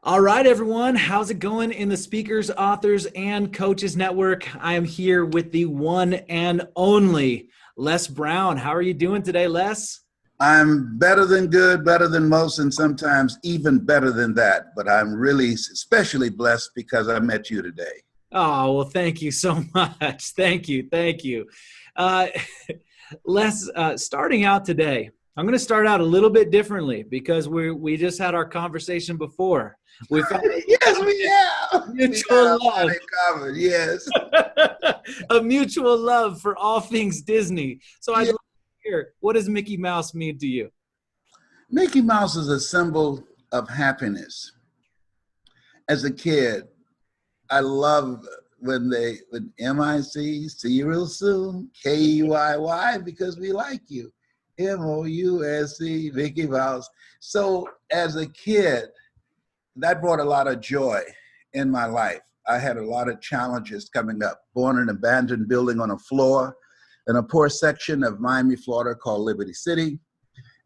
All right, everyone. How's it going in the Speakers, Authors, and Coaches Network? I am here with the one and only Les Brown. How are you doing today, Les? I'm better than good, better than most, and sometimes even better than that. But I'm really especially blessed because I met you today. Oh, well, thank you so much. Thank you. Thank you. Uh, Les, starting out today, I'm going to start out a little bit differently because we just had our conversation before. We found Yes, we have. We got mutual a lot love. in common. Yes. A mutual love for all things Disney. So I'd Yeah. love to hear, what does Mickey Mouse mean to you? Mickey Mouse is a symbol of happiness. As a kid, I love when MIC, see you real soon, KEYY, because we like you. MOUSC, Mickey Mouse. So as a kid, that brought a lot of joy in my life. I had a lot of challenges coming up. Born in an abandoned building on a floor in a poor section of Miami, Florida called Liberty City,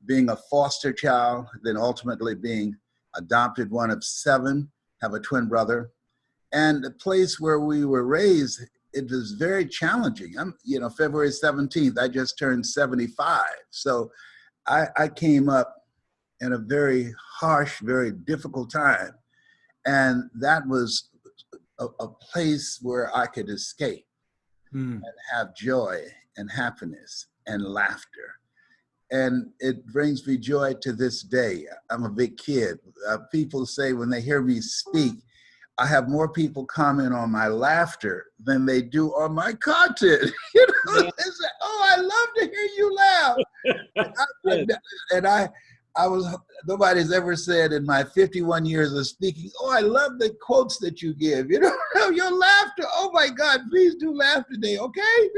being a foster child, then ultimately being adopted, one of seven, have a twin brother. And the place where we were raised, it was very challenging. February 17th, I just turned 75. So I came up in a very harsh, very difficult time. And that was a place where I could escape and have joy and happiness and laughter. And it brings me joy to this day. I'm a big kid. People say when they hear me speak, I have more people comment on my laughter than they do on my content. They say, "Oh, I love to hear you laugh." I was, nobody's ever said in my 51 years of speaking, "Oh, I love the quotes that you give." Your laughter. Oh my God, please do laugh today, okay?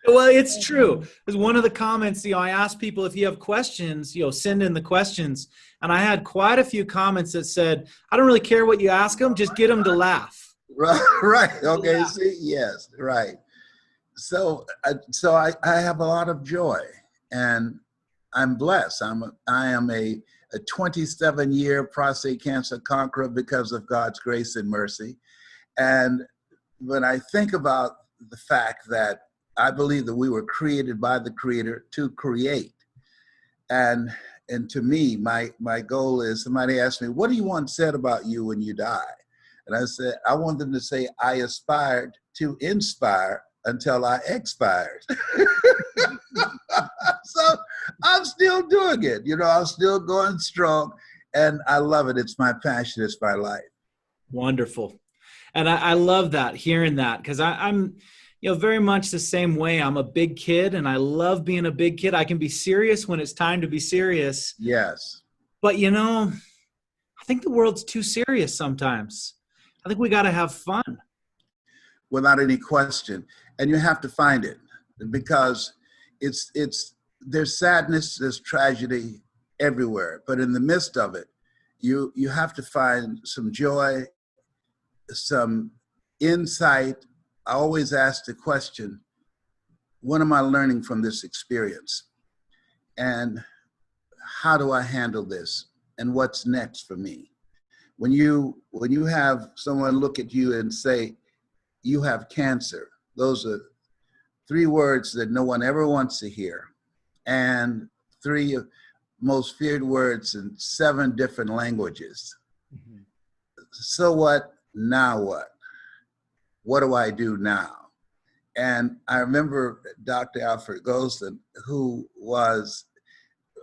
Well, it's true. Because one of the comments, I asked people if you have questions, send in the questions. And I had quite a few comments that said, I don't really care what you ask them, just get them to laugh. Right. Okay. See, yes, right. So I have a lot of joy, and I'm blessed. I am a 27-year prostate cancer conqueror because of God's grace and mercy. And when I think about the fact that I believe that we were created by the Creator to create. And to me, my goal is, somebody asked me, what do you want said about you when you die? And I said, I want them to say, I aspired to inspire until I expired. So I'm still doing it. I'm still going strong, and I love it. It's my passion. It's my life. Wonderful. And I love that, hearing that, because I'm very much the same way. I'm a big kid, and I love being a big kid. I can be serious when it's time to be serious. Yes. But, I think the world's too serious sometimes. I think we got to have fun. Without any question. And you have to find it, because there's sadness, there's tragedy everywhere. But in the midst of it, you have to find some joy, some insight. I always ask the question, what am I learning from this experience? And how do I handle this? And what's next for me? When you have someone look at you and say, you have cancer, those are 3 words that no one ever wants to hear. And 3 most feared words in 7 different languages. Mm-hmm. So what? Now what? What do I do now? And I remember Dr. Alfred Golston, who was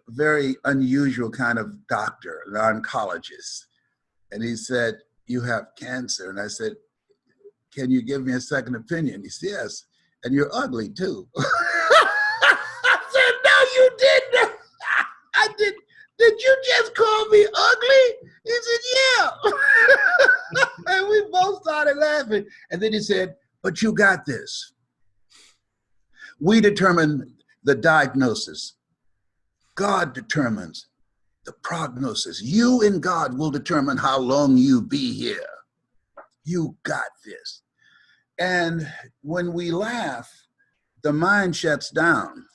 a very unusual kind of doctor, an oncologist. And he said, you have cancer. And I said, can you give me a second opinion? He said, yes. And you're ugly too. I said, no, you didn't. I did. Did you just call me ugly? He said, yeah. And we both started laughing. And then he said, but you got this. We determine the diagnosis. God determines the prognosis. You and God will determine how long you be here. You got this. And when we laugh, the mind shuts down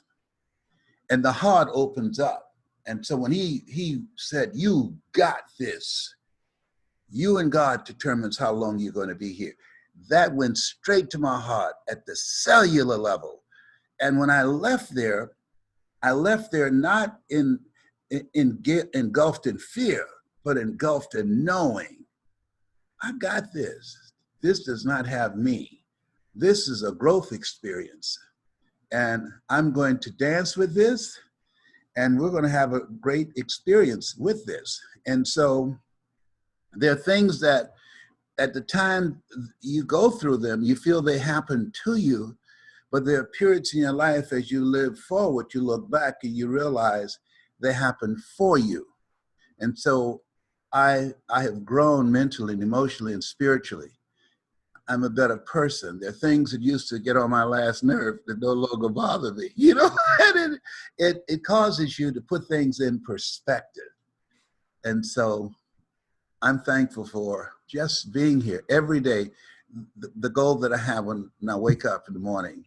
and the heart opens up. And so when he said, "You got this. You and God determines how long you're going to be here." That went straight to my heart at the cellular level. And when I left there not engulfed in fear, but engulfed in knowing, I got this. This does not have me. This is a growth experience. And I'm going to dance with this, and we're going to have a great experience with this. And so there are things that at the time you go through them, you feel they happen to you, but there are periods in your life as you live forward, you look back and you realize they happen for you. And so I have grown mentally and emotionally and spiritually. I'm a better person. There are things that used to get on my last nerve that no longer bother me, you know, and it causes you to put things in perspective. And so I'm thankful for just being here every day. The goal that I have when I wake up in the morning,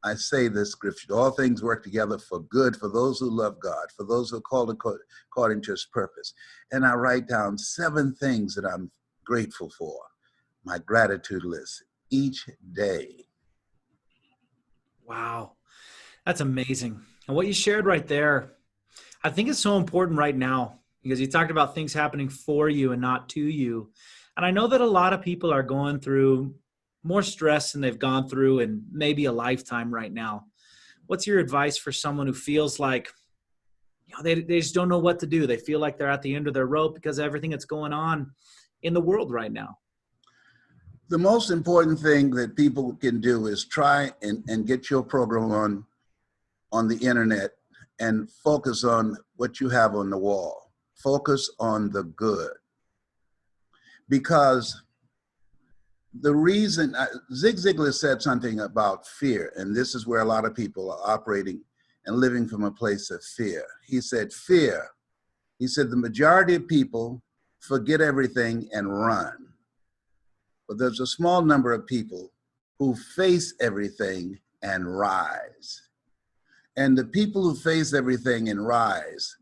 I say this scripture: all things work together for good for those who love God, for those who are called according to his purpose. And I write down 7 things that I'm grateful for, my gratitude list each day. Wow. That's amazing. And what you shared right there, I think is so important right now because you talked about things happening for you and not to you. And I know that a lot of people are going through more stress than they've gone through in maybe a lifetime right now. What's your advice for someone who feels like, they just don't know what to do? They feel like they're at the end of their rope because of everything that's going on in the world right now. The most important thing that people can do is try and get your program on the internet and focus on what you have on the wall. Focus on the good. Because the reason, Zig Ziglar said something about fear, and this is where a lot of people are operating and living from a place of fear. He said, fear. He said, the majority of people forget everything and run. But there's a small number of people who face everything and rise. And the people who face everything and rise,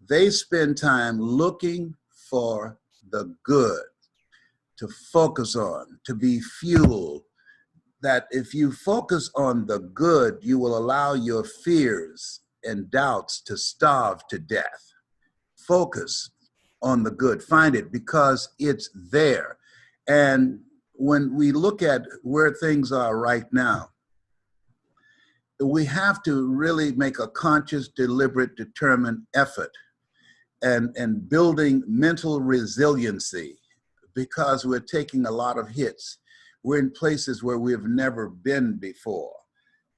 they spend time looking for the good to focus on, to be fueled. That if you focus on the good, you will allow your fears and doubts to starve to death. Focus on the good, find it because it's there. And when we look at where things are right now, we have to really make a conscious, deliberate, determined effort and building mental resiliency because we're taking a lot of hits. We're in places where we've never been before.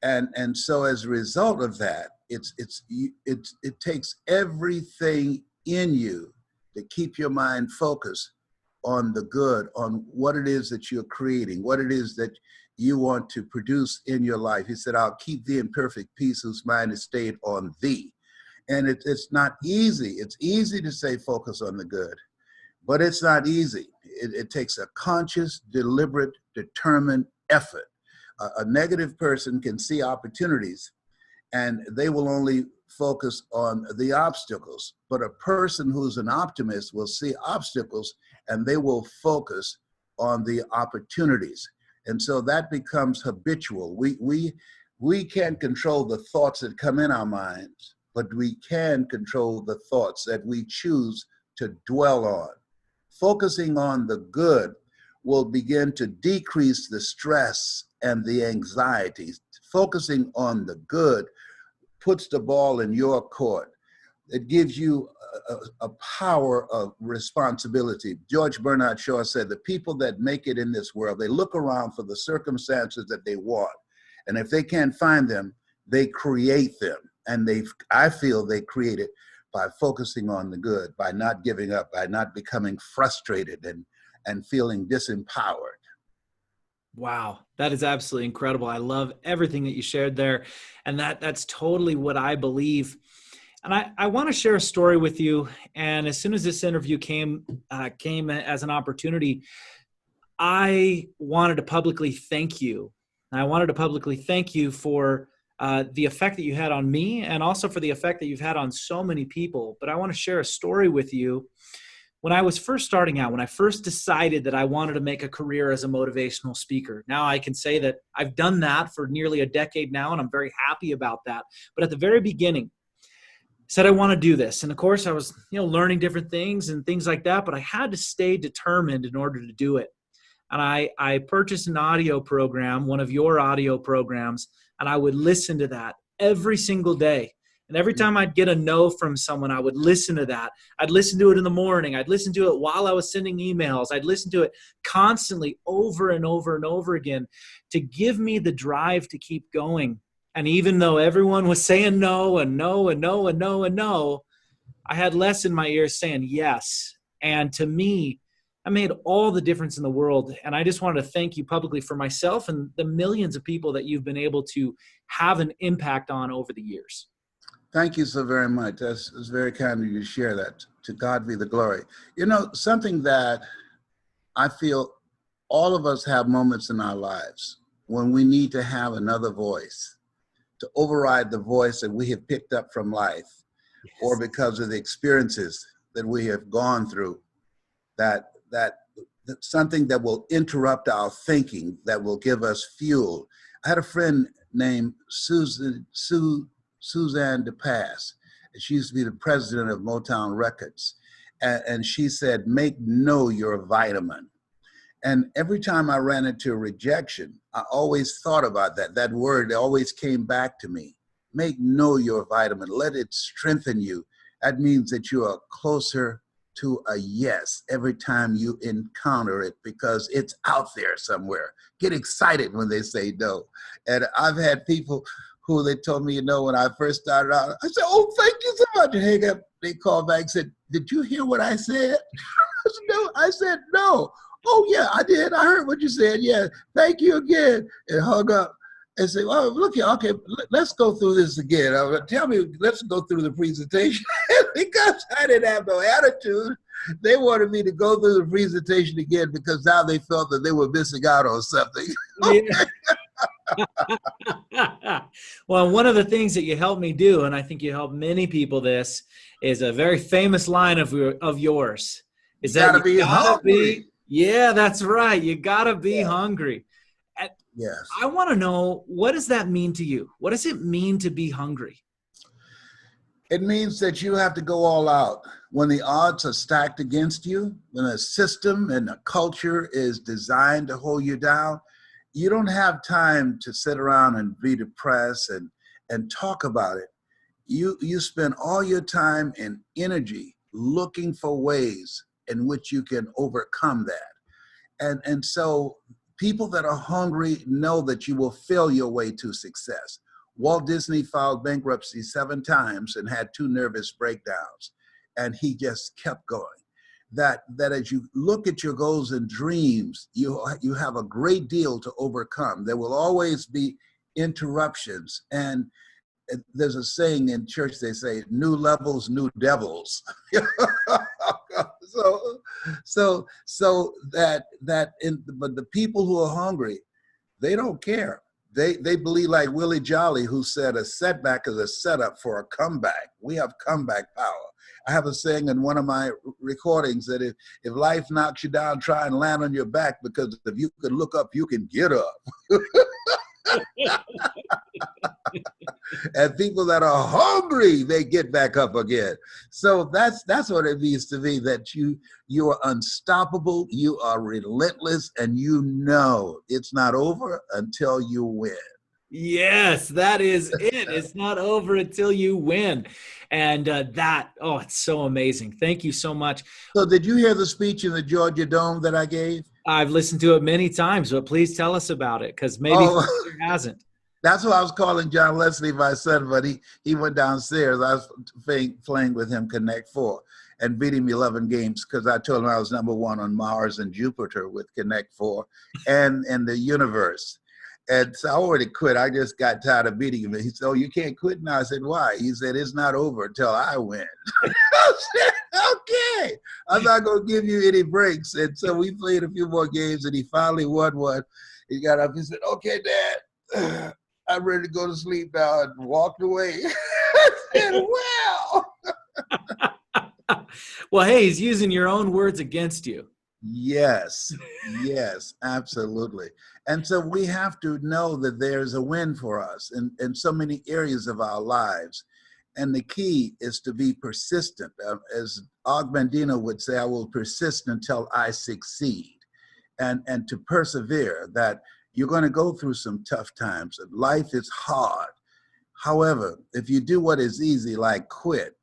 And so as a result of that, it takes everything in you to keep your mind focused on the good, on what it is that you're creating, what it is that you want to produce in your life. He said, I'll keep thee in perfect peace whose mind is stayed on thee. And it's not easy. It's easy to say focus on the good, but it's not easy. It takes a conscious, deliberate, determined effort. A negative person can see opportunities and they will only focus on the obstacles. But a person who's an optimist will see obstacles and they will focus on the opportunities. And so that becomes habitual. We can't control the thoughts that come in our minds, but we can control the thoughts that we choose to dwell on. Focusing on the good will begin to decrease the stress and the anxieties. Focusing on the good puts the ball in your court. It gives you a power of responsibility. George Bernard Shaw said, the people that make it in this world, they look around for the circumstances that they want. And if they can't find them, they create them. And I feel they create it by focusing on the good, by not giving up, by not becoming frustrated and feeling disempowered. Wow, that is absolutely incredible. I love everything that you shared there. And that's totally what I believe. And I want to share a story with you. And as soon as this interview came as an opportunity, I wanted to publicly thank you. I wanted to publicly thank you for the effect that you had on me, and also for the effect that you've had on so many people. But I want to share a story with you. When I was first starting out, when I first decided that I wanted to make a career as a motivational speaker, now I can say that I've done that for nearly a decade now, and I'm very happy about that. But at the very beginning, said I want to do this. And of course, I was, learning different things and things like that, but I had to stay determined in order to do it. And I purchased an audio program, one of your audio programs, and I would listen to that every single day. And every time I'd get a no from someone, I would listen to that. I'd listen to it in the morning. I'd listen to it while I was sending emails. I'd listen to it constantly over and over and over again to give me the drive to keep going. And even though everyone was saying no and no and no and no and no, I had less in my ears saying yes. And to me, I made all the difference in the world. And I just wanted to thank you publicly for myself and the millions of people that you've been able to have an impact on over the years. Thank you so very much. That's very kind of you to share that. To God be the glory. Something that I feel all of us have moments in our lives when we need to have another voice to override the voice that we have picked up from life, yes, or because of the experiences that we have gone through, that something that will interrupt our thinking, that will give us fuel. I had a friend named Suzanne DePass. She used to be the president of Motown Records. And she said, make no your vitamin. And every time I ran into a rejection, I always thought about that word always came back to me. Make no your vitamin. Let it strengthen you. That means that you are closer to a yes every time you encounter it, because it's out there somewhere. Get excited when they say no. And I've had people who they told me, when I first started out, I said, oh, thank you so much. And hang up, they called back and said, did you hear what I said? I said, no. I said, no. Oh, yeah, I did. I heard what you said. Yeah, thank you again. And hung up and said, oh, look here, okay, let's go through this again. Tell me, let's go through the presentation. Because I didn't have no attitude, they wanted me to go through the presentation again because now they felt that they were missing out on something. Well, one of the things that you helped me do, and I think you helped many people this, is a very famous line of yours. Is that you gotta be hungry. Yeah, that's right. You gotta be hungry. Yes. I want to know, what does that mean to you? What does it mean to be hungry? It means that you have to go all out. When the odds are stacked against you, when a system and a culture is designed to hold you down, you don't have time to sit around and be depressed and talk about it. You spend all your time and energy looking for ways in which you can overcome that. And so people that are hungry know that you will feel your way to success. Walt Disney filed bankruptcy 7 times and had 2 nervous breakdowns, and he just kept going. That as you look at your goals and dreams, you have a great deal to overcome. There will always be interruptions. And there's a saying in church, they say, new levels, new devils. But the people who are hungry, they don't care. They believe like Willie Jolly, who said a setback is a setup for a comeback. We have comeback power. I have a saying in one of my recordings that if life knocks you down, try and land on your back, because if you can look up, you can get up. And people that are hungry, they get back up again. So that's what it means to me, that you are unstoppable, you are relentless, and you know it's not over until you win. Yes, that is it. It's not over until you win. And it's so amazing. Thank you so much. So did you hear the speech in the Georgia Dome that I gave? I've listened to it many times, but please tell us about it, because maybe there hasn't. That's what I was calling John Leslie, my son, but he went downstairs. I was playing with him Connect 4 and beat him 11 games because I told him I was #1 on Mars and Jupiter with Connect 4 and the universe. And so I already quit. I just got tired of beating him. And he said, oh, you can't quit now? I said, why? He said, it's not over until I win. I said, okay, I'm not going to give you any breaks. And so we played a few more games, and he finally won one. He got up, he said, okay, Dad, I'm ready to go to sleep now, and walked away. I said, well. Well, hey, he's using your own words against you. Yes, yes, absolutely. And so we have to know that there's a win for us in so many areas of our lives. And the key is to be persistent. As Og Mandino would say, I will persist until I succeed. And to persevere, that you're going to go through some tough times. Life is hard. However, if you do what is easy, like quit,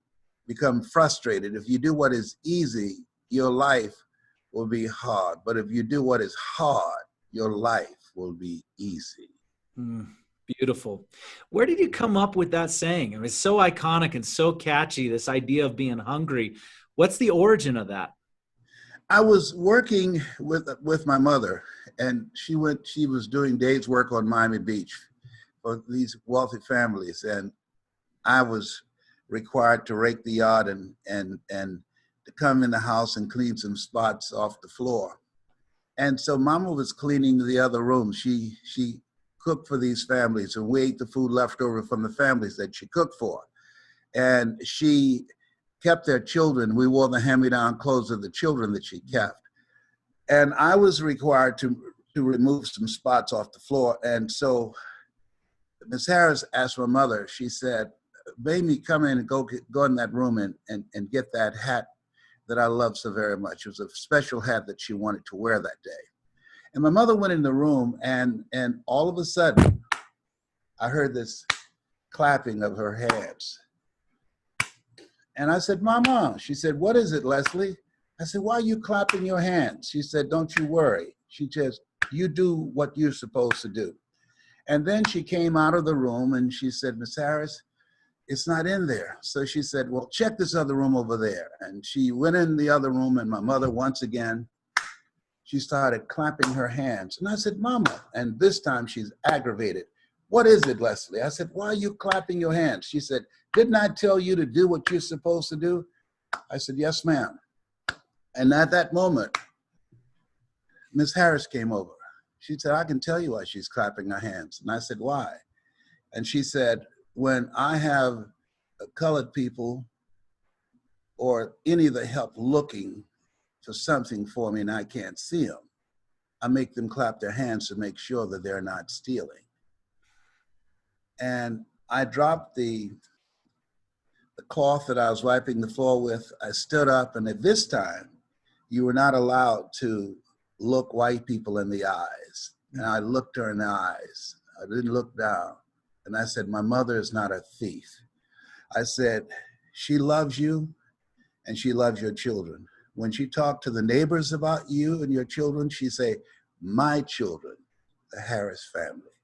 become frustrated. If you do what is easy, your life will be hard. But if you do what is hard, your life will be easy. Mm, beautiful. Where did you come up with that saying? I mean, it's so iconic and so catchy, this idea of being hungry. What's the origin of that? I was working with my mother, and she was doing days work on Miami Beach for these wealthy families, and I was required to rake the yard and to come in the house and clean some spots off the floor. And so Mama was cleaning the other room. She cooked for these families, and we ate the food left over from the families that she cooked for. And she kept their children. We wore the hand-me-down clothes of the children that she kept. And I was required to remove some spots off the floor. And so Miss Harris asked my mother, she said, "Baby, come in and go in that room and get that hat that I love so very much." It was a special hat that she wanted to wear that day. And my mother went in the room, and all of a sudden, I heard this clapping of her hands. And I said, "Mama," she said, "what is it, Leslie?" I said, "Why are you clapping your hands?" She said, "Don't you worry." She just, "You do what you're supposed to do." And then she came out of the room and she said, "Miss Harris, it's not in there." So she said, "Well, check this other room over there." And she went in the other room, and my mother, once again, she started clapping her hands. And I said, "Mama," and this time she's aggravated. "What is it, Leslie?" I said, "Why are you clapping your hands?" She said, "Didn't I tell you to do what you're supposed to do?" I said, "Yes, ma'am." And at that moment, Miss Harris came over. She said, "I can tell you why she's clapping her hands." And I said, "Why?" And she said, "When I have colored people or any of the help looking for something for me and I can't see them, I make them clap their hands to make sure that they're not stealing." And I dropped the cloth that I was wiping the floor with. I stood up, and at this time, you were not allowed to look white people in the eyes. And I looked her in the eyes. I didn't look down. And I said, "My mother is not a thief." I said, "She loves you and she loves your children. When she talked to the neighbors about you and your children, she say, 'My children, the Harris family.'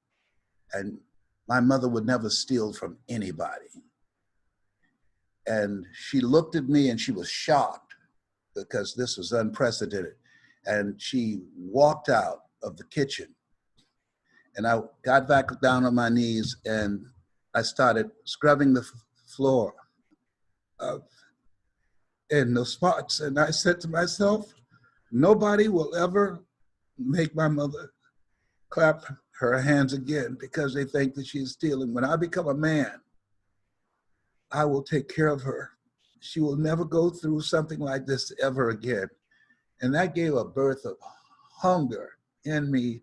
And my mother would never steal from anybody." And she looked at me and she was shocked because this was unprecedented. And she walked out of the kitchen. And I got back down on my knees and I started scrubbing the floor in the spots. And I said to myself, nobody will ever make my mother clap her hands again because they think that she's stealing. When I become a man, I will take care of her. She will never go through something like this ever again. And that gave a birth of hunger in me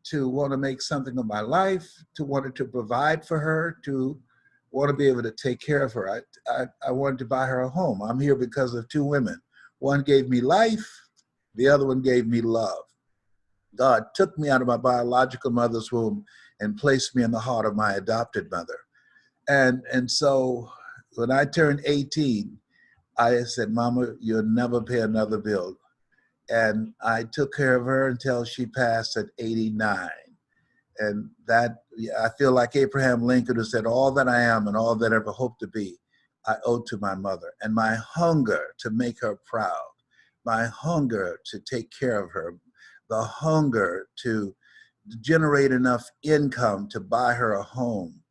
to want to make something of my life, to want to provide for her, to want to be able to take care of her. I wanted to buy her a home. I'm here because of two women. One gave me life, the other one gave me love. God took me out of my biological mother's womb and placed me in the heart of my adopted mother. And so when I turned 18, I said, "Mama, you'll never pay another bill." And I took care of her until she passed at 89. And that, I feel like Abraham Lincoln, who said, "All that I am and all that I ever hope to be, I owe to my mother." And my hunger to make her proud, my hunger to take care of her, the hunger to generate enough income to buy her a home,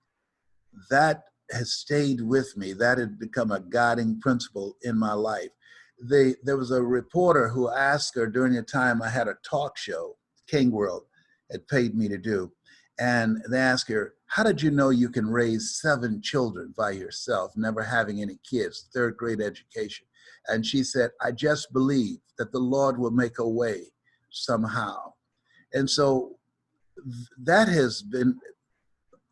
that has stayed with me. That had become a guiding principle in my life. There was a reporter who asked her during the time I had a talk show, King World had paid me to do. And they asked her, how did you know you can raise 7 children by yourself, never having any kids, third grade education? And she said, I just believe that the Lord will make a way somehow. And so that has been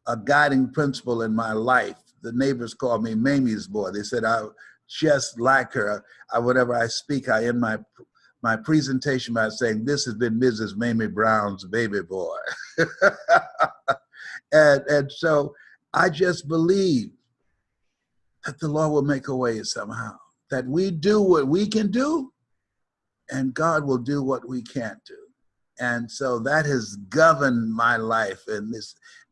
a guiding principle in my life. The neighbors call me Mamie's boy. They said I just like her. Whenever I speak, I end my presentation by saying, this has been Mrs. Mamie Brown's baby boy. and so I just believe that the Lord will make a way somehow, that we do what we can do, and God will do what we can't do. And so that has governed my life. And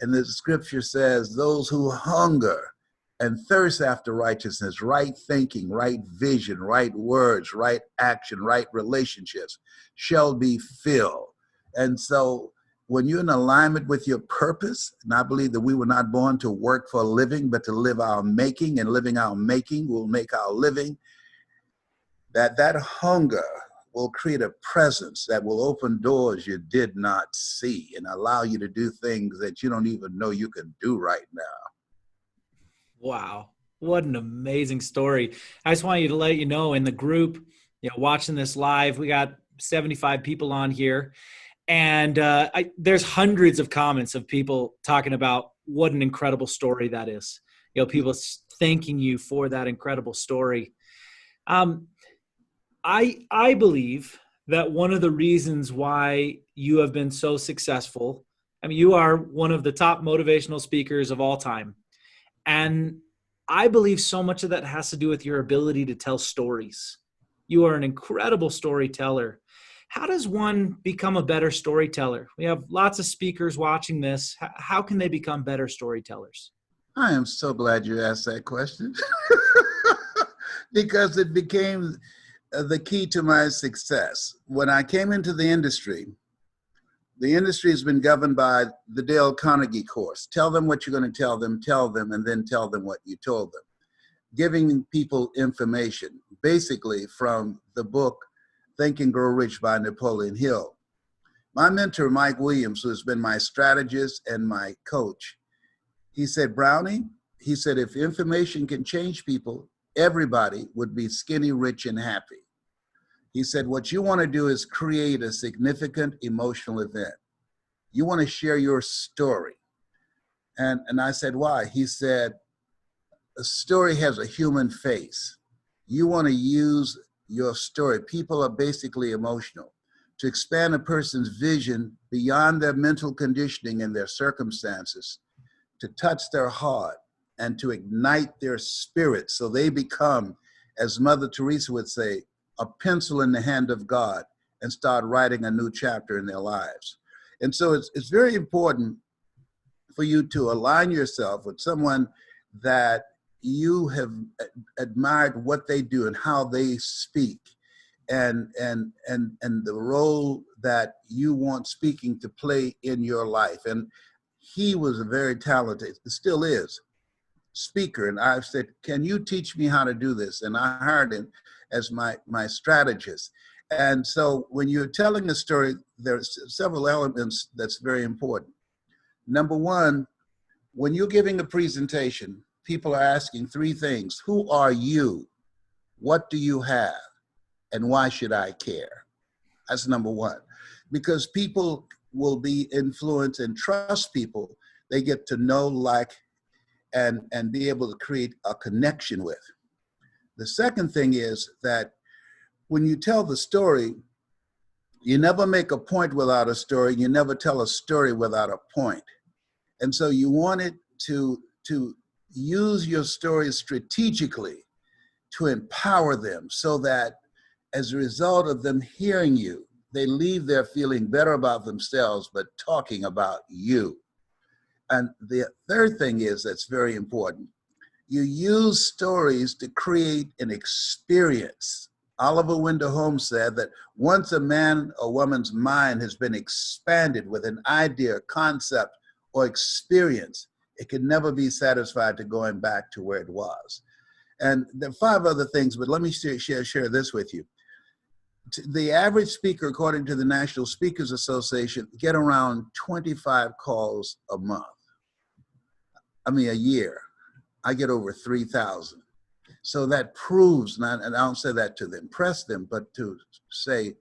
the scripture says, those who hunger and thirst after righteousness, right thinking, right vision, right words, right action, right relationships, shall be filled. And so when you're in alignment with your purpose, and I believe that we were not born to work for a living, but to live our making, and living our making will make our living, that hunger will create a presence that will open doors you did not see and allow you to do things that you don't even know you can do right now. Wow. What an amazing story. I just want you to let you know, in the group, watching this live, we got 75 people on here, and there's hundreds of comments of people talking about what an incredible story that is. People thanking you for that incredible story. I believe that one of the reasons why you have been so successful, you are one of the top motivational speakers of all time. And I believe so much of that has to do with your ability to tell stories. You are an incredible storyteller. How does one become a better storyteller? We have lots of speakers watching this. How can they become better storytellers? I am so glad you asked that question because it became the key to my success. When I came into the industry has been governed by the Dale Carnegie course. Tell them what you're going to tell them, and then tell them what you told them. Giving people information, basically from the book Think and Grow Rich by Napoleon Hill. My mentor, Mike Williams, who has been my strategist and my coach, he said, Brownie, he said, if information can change people, everybody would be skinny, rich, and happy. He said, what you want to do is create a significant emotional event. You want to share your story. And I said, why? He said, a story has a human face. You want to use your story. People are basically emotional. To expand a person's vision beyond their mental conditioning and their circumstances, to touch their heart and to ignite their spirit so they become, as Mother Teresa would say, a pencil in the hand of God and start writing a new chapter in their lives. And so it's very important for you to align yourself with someone that you have admired what they do and how they speak and the role that you want speaking to play in your life. And he was a very talented, still is, speaker. And I've said, can you teach me how to do this? And I hired him as my strategist. And so when you're telling a story, there's several elements that's very important. Number one, when you're giving a presentation, people are asking 3 things. Who are you? What do you have? And why should I care? That's number one. Because people will be influenced and trust people they get to know, like, and be able to create a connection with. The second thing is that when you tell the story, you never make a point without a story. You never tell a story without a point. And so you want it to use your stories strategically to empower them so that as a result of them hearing you, they leave there feeling better about themselves, but talking about you. And the third thing is that's very important. You use stories to create an experience. Oliver Wendell Holmes said that once a man or woman's mind has been expanded with an idea, concept, or experience, it can never be satisfied to going back to where it was. And there are 5 other things, but let me share this with you. The average speaker, according to the National Speakers Association, get around 25 calls a month. I mean, a year, I get over 3,000. So that proves, not, and I don't say that to impress them, but to say,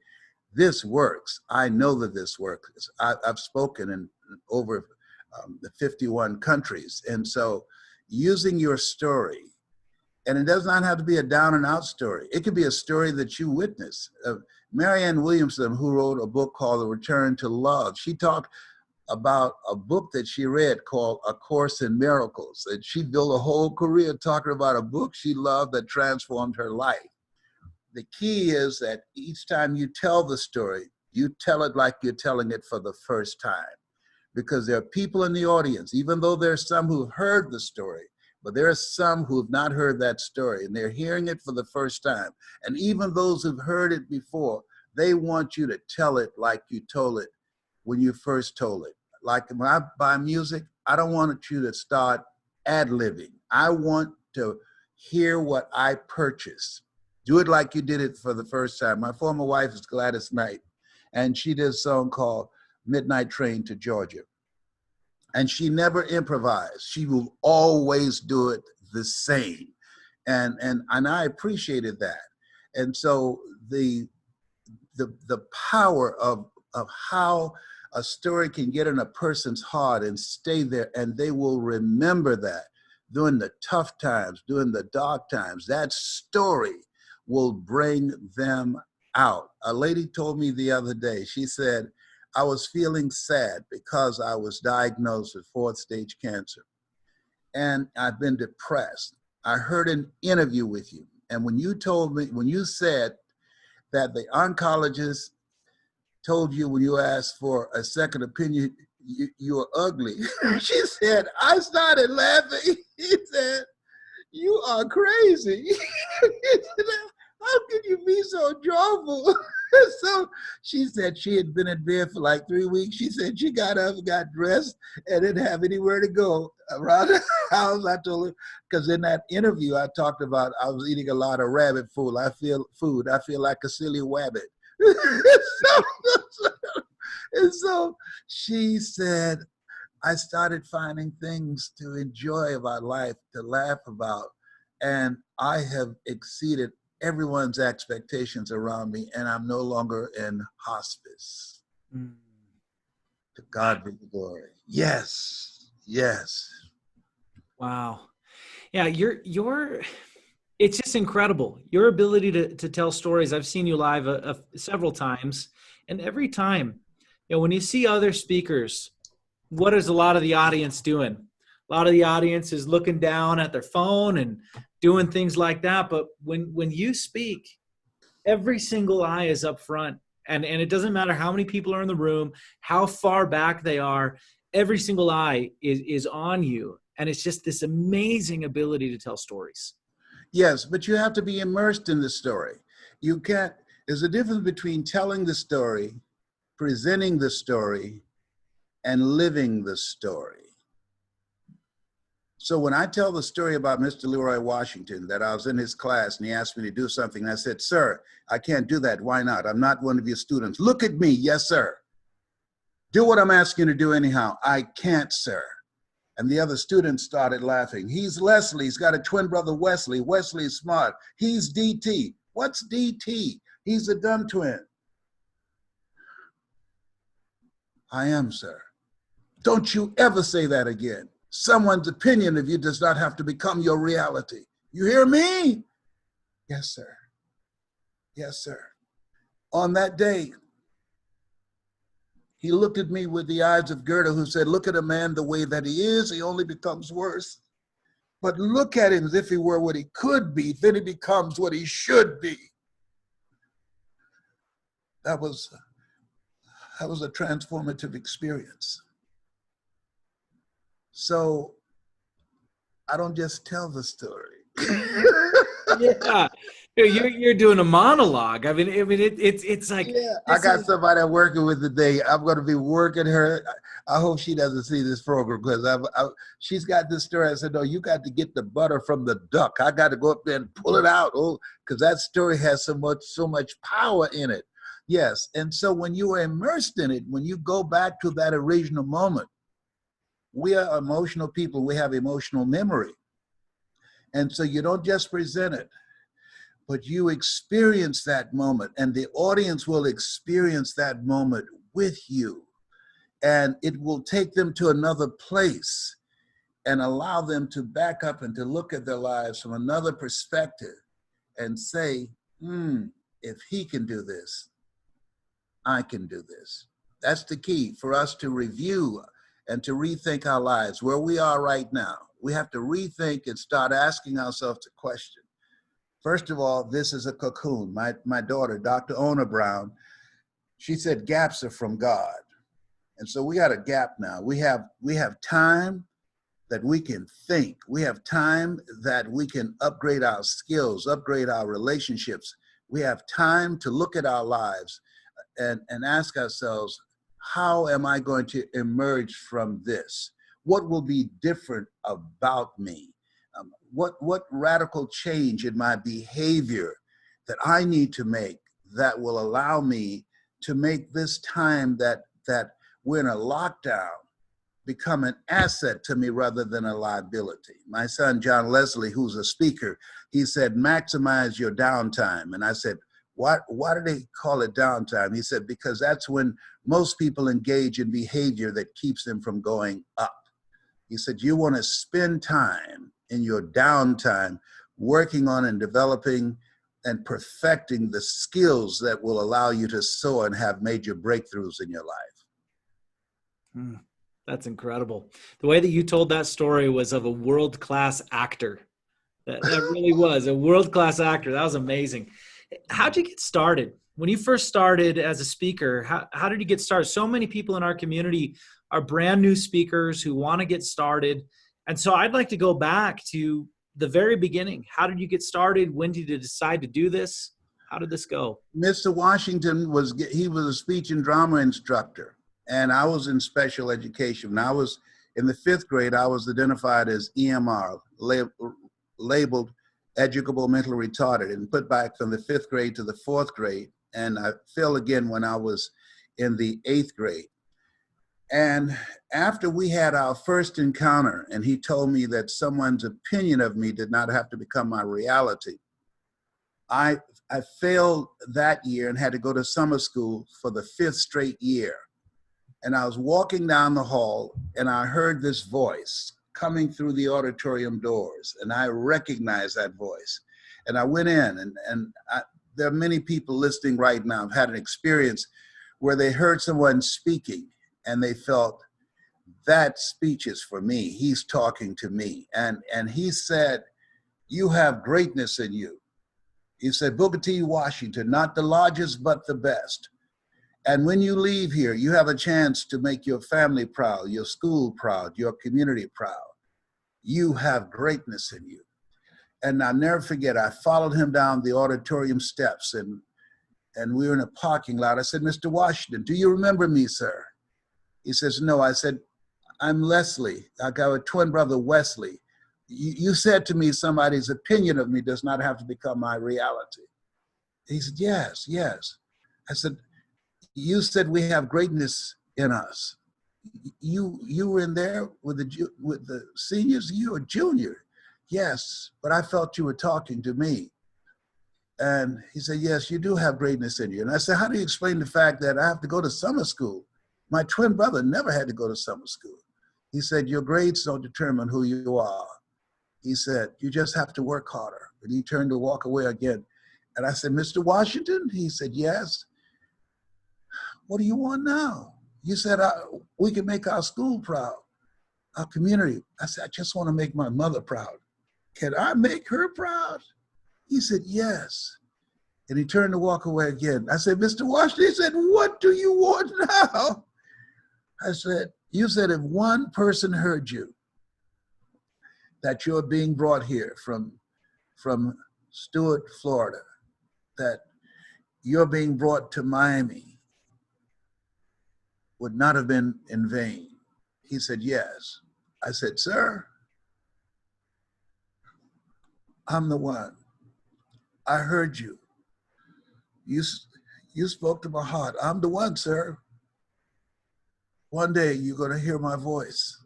this works. I know that this works. I've spoken in over the 51 countries. And so using your story, and it does not have to be a down and out story. It could be a story that you witnessed. Marianne Williamson, who wrote a book called The Return to Love, she talked about a book that she read called A Course in Miracles. And she built a whole career talking about a book she loved that transformed her life. The key is that each time you tell the story, you tell it like you're telling it for the first time. Because there are people in the audience, even though there's some who've heard the story, but there are some who've not heard that story and they're hearing it for the first time. And even those who've heard it before, they want you to tell it like you told it when you first told it. Like when I buy music, I don't want you to start ad-libbing. I want to hear what I purchased. Do it like you did it for the first time. My former wife is Gladys Knight, and she did a song called Midnight Train to Georgia. And she never improvised. She will always do it the same. And I appreciated that. And so the power of how a story can get in a person's heart and stay there, and they will remember that during the tough times, during the dark times, that story will bring them out. A lady told me the other day, she said, I was feeling sad because I was diagnosed with 4th stage cancer. And I've been depressed. I heard an interview with you. And when you told me, when you said that the oncologist told you when you asked for a second opinion, you were ugly. She said, I started laughing. He said, you are crazy. How can you be so joyful? So she said she had been in bed for like 3 weeks. She said she got up, got dressed, and didn't have anywhere to go around the house. I told her, because in that interview I talked about I was eating a lot of rabbit food. I feel like a silly wabbit. And so she said, I started finding things to enjoy about life, to laugh about, and I have exceeded everyone's expectations around me, and I'm no longer in hospice. Mm. To God be the glory. Yes, yes. Wow. Yeah, you're it's just incredible. Your ability to tell stories. I've seen you live several times, and every time, when you see other speakers, what is a lot of the audience doing? A lot of the audience is looking down at their phone and doing things like that. But when you speak, every single eye is up front. And it doesn't matter how many people are in the room, how far back they are, every single eye is on you. And it's just this amazing ability to tell stories. Yes, but you have to be immersed in the story. You can't, there's a difference between telling the story, presenting the story, and living the story. So when I tell the story about Mr. Leroy Washington, that I was in his class and he asked me to do something, and I said, sir, I can't do that. Why not? I'm not one of your students. Look at me. Yes, sir. Do what I'm asking you to do anyhow. I can't, sir. And the other students started laughing. He's Leslie. He's got a twin brother, Wesley. Wesley's smart. He's DT. What's DT? He's a dumb twin. I am, sir. Don't you ever say that again. Someone's opinion of you does not have to become your reality. You hear me? Yes, sir. Yes, sir. On that day, he looked at me with the eyes of Goethe, who said, look at a man the way that he is, he only becomes worse. But look at him as if he were what he could be, then he becomes what he should be. That was a transformative experience. So I don't just tell the story. Yeah, you're doing a monologue. I mean, it's like, yeah. I got somebody I'm working with today. I'm going to be working her. I hope she doesn't see this program because she's got this story. I said, no, you got to get the butter from the duck. I got to go up there and pull it out. Oh, because that story has so much power in it. Yes, and so when you are immersed in it, when you go back to that original moment, We are emotional people. We have emotional memory. And so you don't just present it, but you experience that moment, and the audience will experience that moment with you. And it will take them to another place and allow them to back up and to look at their lives from another perspective and say, if he can do this, I can do this. That's the key for us to review and to rethink our lives where we are right now. We have to rethink and start asking ourselves the question. First of all, this is a cocoon. My daughter, Dr. Ona Brown, she said gaps are from God. And so we got a gap now. We have time that we can think. We have time that we can upgrade our skills, upgrade our relationships. We have time to look at our lives and ask ourselves, how am I going to emerge from this? What will be different about me? What radical change in my behavior that I need to make that will allow me to make this time that we're in a lockdown become an asset to me rather than a liability. My son, John Leslie, who's a speaker, he said, maximize your downtime. And I said, why do they call it downtime? He said, because that's when most people engage in behavior that keeps them from going up. He said, you want to spend time in your downtime working on and developing and perfecting the skills that will allow you to soar and have major breakthroughs in your life. That's incredible. The way that you told that story was of a world-class actor. That really was a world-class actor. That was amazing. How'd you get started? When you first started as a speaker, how did you get started? So many people in our community are brand new speakers who want to get started. And so I'd like to go back to the very beginning. How did you get started? When did you decide to do this? How did this go? Mr. Washington was a speech and drama instructor, and I was in special education. When I was in the 5th grade, I was identified as EMR, labeled educable mentally retarded, and put back from the 5th grade to the 4th grade. And I fell again when I was in the 8th grade. And after we had our first encounter, and he told me that someone's opinion of me did not have to become my reality, I failed that year and had to go to summer school for the 5th straight year. And I was walking down the hall, and I heard this voice coming through the auditorium doors, and I recognized that voice. And I went in, and there are many people listening right now who've had an experience where they heard someone speaking, and they felt, that speech is for me. He's talking to me. And he said, you have greatness in you. He said, Booker T. Washington, not the largest, but the best. And when you leave here, you have a chance to make your family proud, your school proud, your community proud. You have greatness in you. And I'll never forget, I followed him down the auditorium steps, and we were in a parking lot. I said, Mr. Washington, do you remember me, sir? He says, no. I said, I'm Leslie. I got a twin brother, Wesley. You said to me, somebody's opinion of me does not have to become my reality. He said, yes, yes. I said, you said we have greatness in us. You were in there with the seniors. You were junior. Yes, but I felt you were talking to me. And he said, yes, you do have greatness in you. And I said, how do you explain the fact that I have to go to summer school? My twin brother never had to go to summer school. He said, your grades don't determine who you are. He said, you just have to work harder. And he turned to walk away again. And I said, Mr. Washington? He said, yes. What do you want now? You said, we can make our school proud, our community. I said, I just want to make my mother proud. Can I make her proud? He said, yes. And he turned to walk away again. I said, Mr. Washington? He said, what do you want now? I said, you said if one person heard you, that you're being brought here from Stewart, Florida, that you're being brought to Miami, would not have been in vain. He said, yes. I said, sir, I'm the one. I heard you. You spoke to my heart. I'm the one, sir. One day you're going to hear my voice.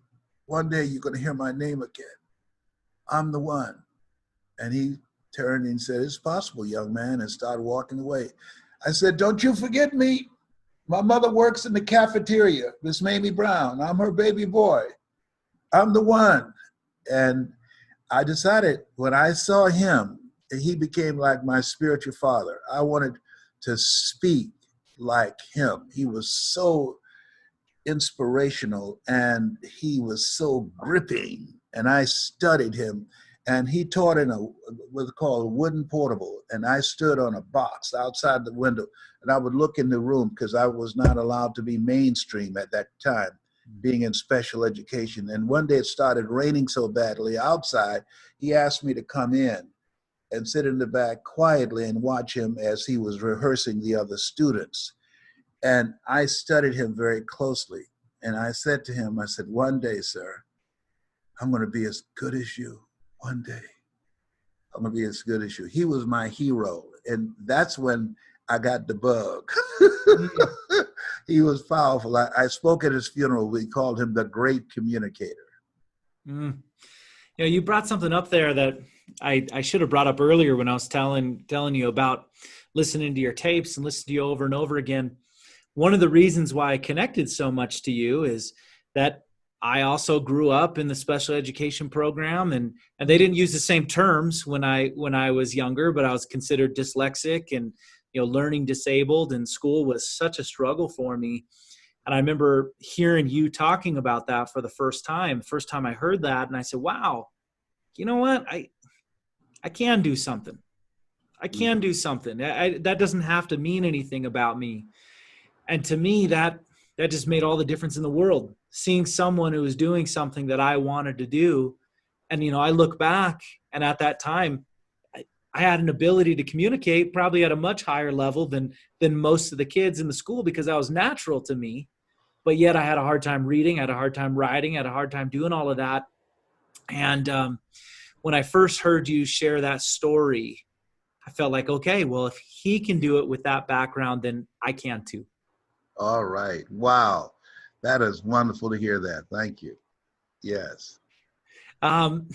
one day you're going to hear my name again. I'm the one. And he turned and said, it's possible, young man, and started walking away. I said, don't you forget me. My mother works in the cafeteria, Miss Mamie Brown. I'm her baby boy. I'm the one. And I decided when I saw him, he became like my spiritual father. I wanted to speak like him. He was so inspirational and he was so gripping. And I studied him. And he taught in what's called a wooden portable. And I stood on a box outside the window and I would look in the room because I was not allowed to be mainstream at that time, being in special education. And one day it started raining so badly outside, he asked me to come in and sit in the back quietly and watch him as he was rehearsing the other students. And I studied him very closely. And I said to him, I said, one day, sir, I'm going to be as good as you. One day, I'm going to be as good as you. He was my hero. And that's when I got the bug. He was powerful. I spoke at his funeral. We called him the great communicator. Mm. You know, you brought something up there that I should have brought up earlier when I was telling you about listening to your tapes and listening to you over and over again. One of the reasons why I connected so much to you is that I also grew up in the special education program, and they didn't use the same terms when I was younger, but I was considered dyslexic and, you know, learning disabled, and school was such a struggle for me. And I remember hearing you talking about that for the first time I heard that, and I said, wow, you know what? I can do something. I can do something. That doesn't have to mean anything about me. And to me, that just made all the difference in the world. Seeing someone who was doing something that I wanted to do. And, you know, I look back, and at that time, I had an ability to communicate probably at a much higher level than most of the kids in the school, because that was natural to me. But yet I had a hard time reading, I had a hard time writing, I had a hard time doing all of that. And when I first heard you share that story, I felt like, okay, well, if he can do it with that background, then I can too. All right. Wow. That is wonderful to hear that. Thank you. Yes. Um,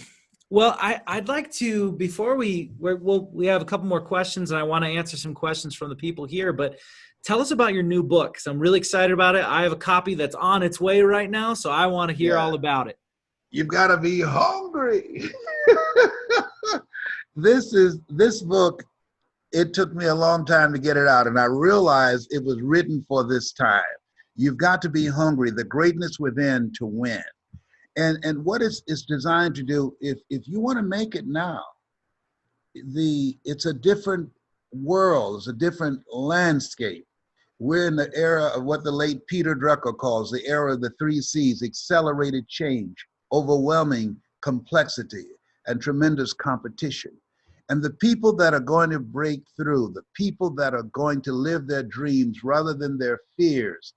well, I'd like to, before we have a couple more questions, and I want to answer some questions from the people here, but tell us about your new book, because I'm really excited about it. I have a copy that's on its way right now, so I want to hear all about it. You've got to be hungry. This book, it took me a long time to get it out, and I realized it was written for this time. You've got to be hungry, the greatness within to win. And what it's designed to do, if you want to make it now, it's a different world, it's a different landscape. We're in the era of what the late Peter Drucker calls the era of the 3 C's: accelerated change, overwhelming complexity, and tremendous competition. And the people that are going to break through, the people that are going to live their dreams rather than their fears,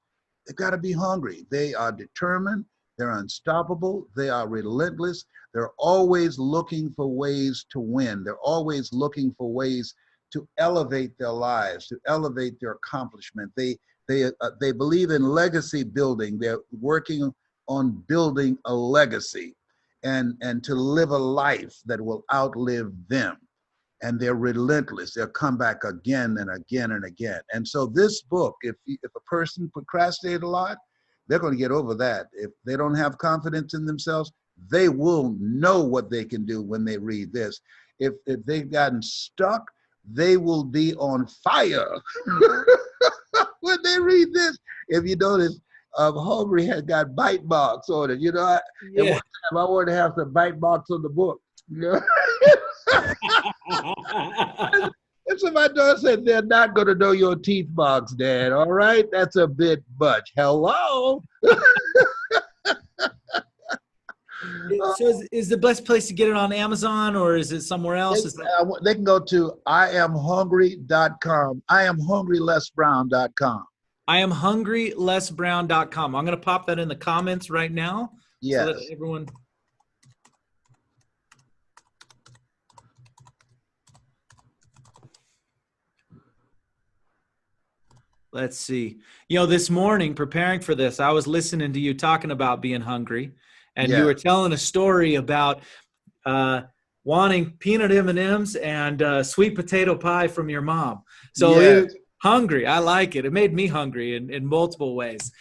they've got to be hungry. They are determined, they're unstoppable, they are relentless, they're always looking for ways to win. They're always looking for ways to elevate their lives, to elevate their accomplishment. They believe in legacy building. They're working on building a legacy and to live a life that will outlive them. And they're relentless. They'll come back again and again and again. And so this book, if a person procrastinates a lot, they're going to get over that. If they don't have confidence in themselves, they will know what they can do when they read this. If they've gotten stuck, they will be on fire when they read this. If you notice, Hungry has got bite marks on it. You know, and one time I wanted to have some bite marks on the book. You know? And so my daughter said, they're not going to know your teeth marks, Dad. All right? That's a bit much. Hello? So is the best place to get it on Amazon, or is it somewhere else? They can go to iamhungry.com, iamhungrylessbrown.com. iamhungrylessbrown.com. I'm going to pop that in the comments right now. Yes. So that everyone... Let's see. You know, this morning preparing for this, I was listening to you talking about being hungry. and you Yeah. were telling a story about uh, wanting peanut M&Ms and sweet potato pie from your mom. So Yes. you hungry. I like it. It made me hungry in multiple ways.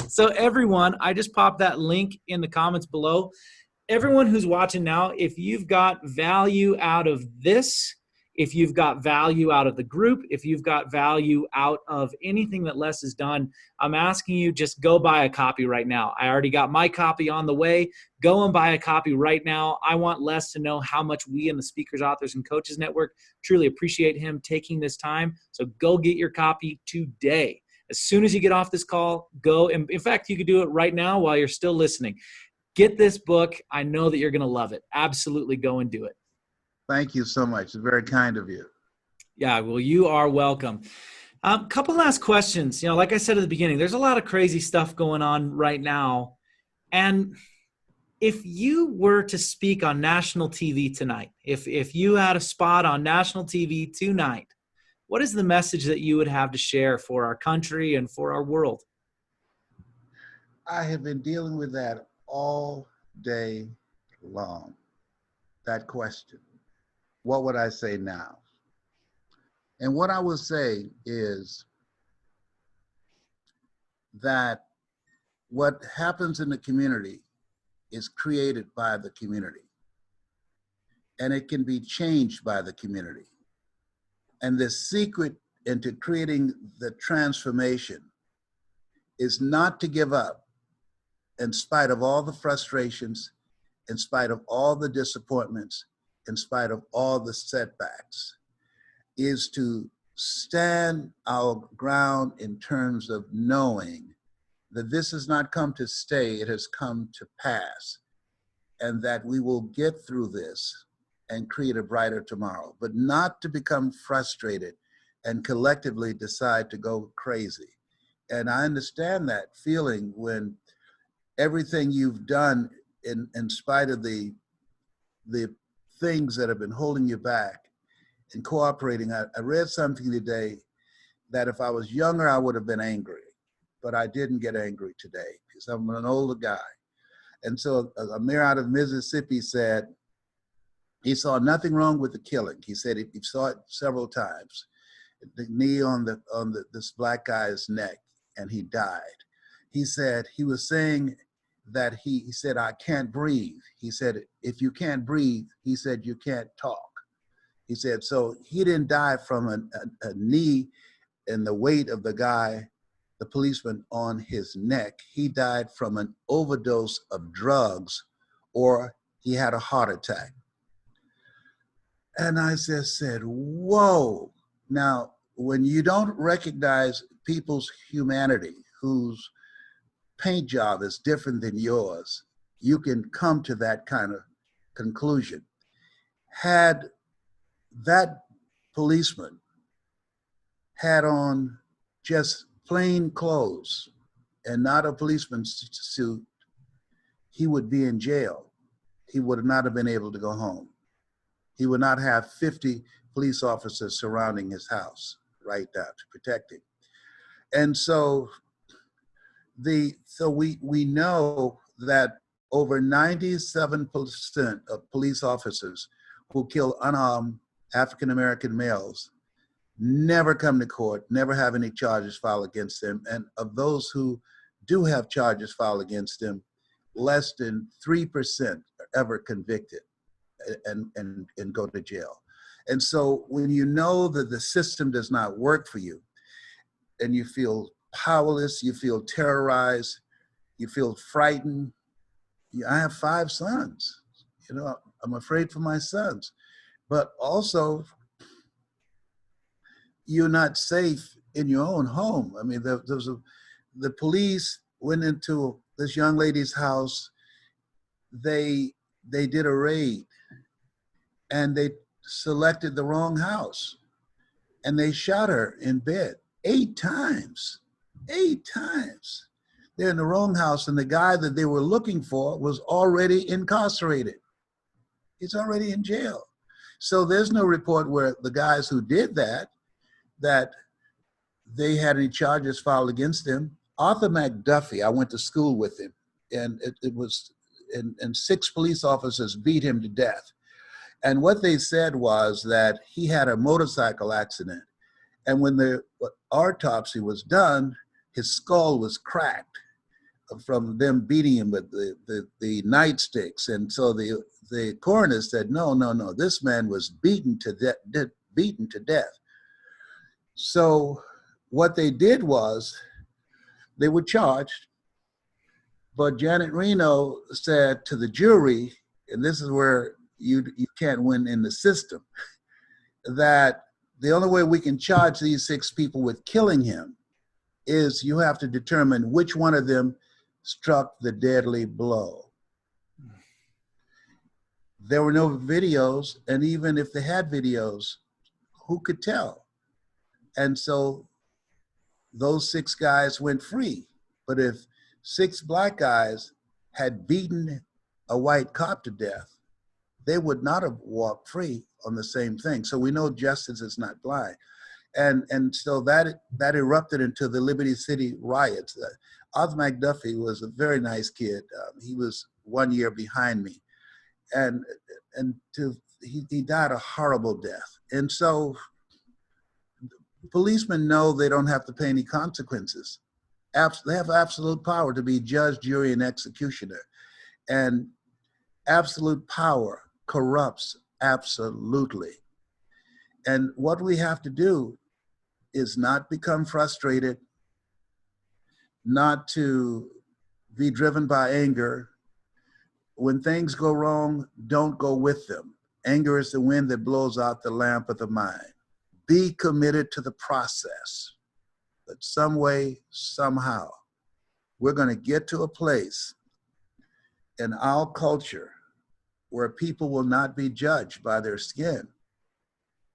So everyone, I just popped that link in the comments below. Everyone who's watching now, if you've got value out of this, if you've got value out of the group, if you've got value out of anything that Les has done, I'm asking you, just go buy a copy right now. I already got my copy on the way. Go and buy a copy right now. I want Les to know how much we in the Speakers, Authors, and Coaches Network truly appreciate him taking this time. So go get your copy today. As soon as you get off this call, go. And in fact, you could do it right now while you're still listening. Get this book. I know that you're going to love it. Absolutely go and do it. Thank you so much. It's very kind of you. Yeah, well, you are welcome. Couple last questions. Like I said at the beginning, there's a lot of crazy stuff going on right now. And if you were to speak on national TV tonight, if you had a spot on national TV tonight, what is the message that you would have to share for our country and for our world? I have been dealing with that all day long. That question. What would I say now? And what I would say is that what happens in the community is created by the community, and it can be changed by the community. And the secret into creating the transformation is not to give up in spite of all the frustrations, in spite of all the disappointments, in spite of all the setbacks, is to stand our ground in terms of knowing that this has not come to stay, it has come to pass, and that we will get through this and create a brighter tomorrow, but not to become frustrated and collectively decide to go crazy. And I understand that feeling when everything you've done in spite of the things that have been holding you back and cooperating. I read something today that if I was younger, I would have been angry, but I didn't get angry today because I'm an older guy. And so a mayor out of Mississippi said he saw nothing wrong with the killing. He said he saw it several times, the knee on this black guy's neck, and he died. He said he was saying that he said, I can't breathe. He said, if you can't breathe, he said, you can't talk. He said, so he didn't die from a knee and the weight of the guy, the policeman, on his neck. He died from an overdose of drugs, or he had a heart attack. And I just said, whoa. Now, when you don't recognize people's humanity, whose paint job is different than yours, you can come to that kind of conclusion. Had that policeman had on just plain clothes and not a policeman's suit, he would be in jail. He would not have been able to go home. He would not have 50 police officers surrounding his house right now to protect him. And so we know that over 97% of police officers who kill unarmed African-American males never come to court, never have any charges filed against them. And of those who do have charges filed against them, less than 3% are ever convicted and go to jail. And so when you know that the system does not work for you, and you feel powerless, you feel terrorized, you feel frightened. I have 5 sons. I'm afraid for my sons. But also, you're not safe in your own home. I mean, the police went into this young lady's house. They did a raid, and they selected the wrong house, and they shot her in bed 8 times. 8 times. They're in the wrong house, and the guy that they were looking for was already incarcerated. He's already in jail. So there's no report where the guys who did that they had any charges filed against them. Arthur McDuffie, I went to school with him. and it was, and 6 police officers beat him to death. And what they said was that he had a motorcycle accident. And when the autopsy was done, his skull was cracked from them beating him with the nightsticks. And so the coroner said, no, no, no, this man was beaten to death. So what they did was they were charged, but Janet Reno said to the jury, and this is where you can't win in the system, that the only way we can charge these 6 people with killing him is you have to determine which one of them struck the deadly blow. There were no videos, and even if they had videos, who could tell? And so those 6 guys went free. But if 6 black guys had beaten a white cop to death, they would not have walked free on the same thing. So we know justice is not blind. And so that erupted into the Liberty City riots. Oz McDuffie was a very nice kid. He was 1 year behind me. And he died a horrible death. And so policemen know they don't have to pay any consequences. They have absolute power to be judge, jury, and executioner. And absolute power corrupts absolutely. And what we have to do is not become frustrated, not to be driven by anger. When things go wrong, don't go with them. Anger is the wind that blows out the lamp of the mind. Be committed to the process. But some way, somehow, we're going to get to a place in our culture where people will not be judged by their skin,